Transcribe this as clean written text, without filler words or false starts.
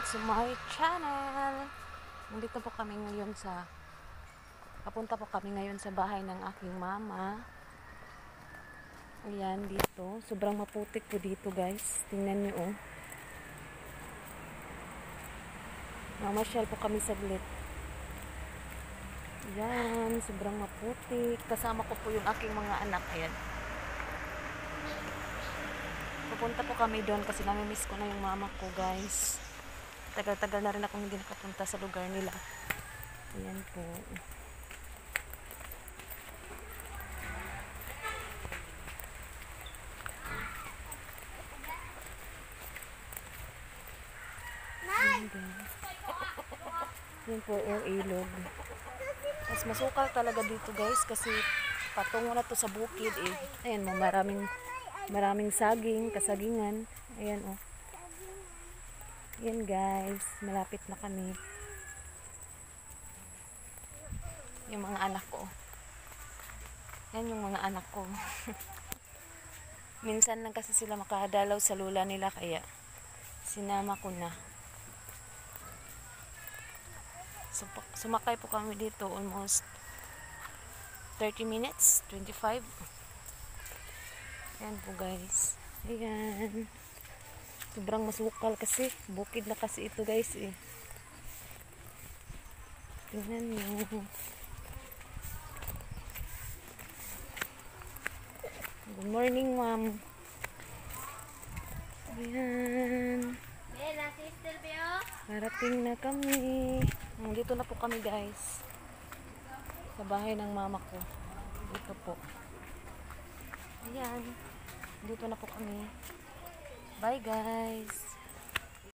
to my channel. Nandito po kami ngayon papunta po kami ngayon sa bahay ng aking mama. Ayan, dito. Sobrang maputik po dito, guys. Tingnan nyo, oh. Mamasyal po kami saglit. Ayan, sobrang maputik. Kasama ko po yung aking mga anak. Ayan. Pupunta po kami doon kasi namimiss ko na yung mama ko, guys. Tagal-tagal na rin akong hindi nakapunta sa lugar nila. Ayan po. Ayan po yung ilog. Mas masukal talaga dito, guys, kasi patungo na to sa bukid eh. Ayan mo, maraming saging, kasagingan. Ayan oh. Ayan guys, malapit na kami. Yung mga anak ko. Ayan yung mga anak ko. Minsan lang kasi sila makadalaw sa lula nila kaya sinama ko na. Sumakay po kami dito almost 30 minutes, 25. Ayan po guys. Ayan. Sobrang masukal kasi. Bukid na kasi ito guys eh. Tingnan nyo. Good morning, ma'am. Ayan. Marating na kami. Dito na po kami guys. Sa bahay ng mama ko. Dito po. Ayan. Dito na po kami. Bye guys.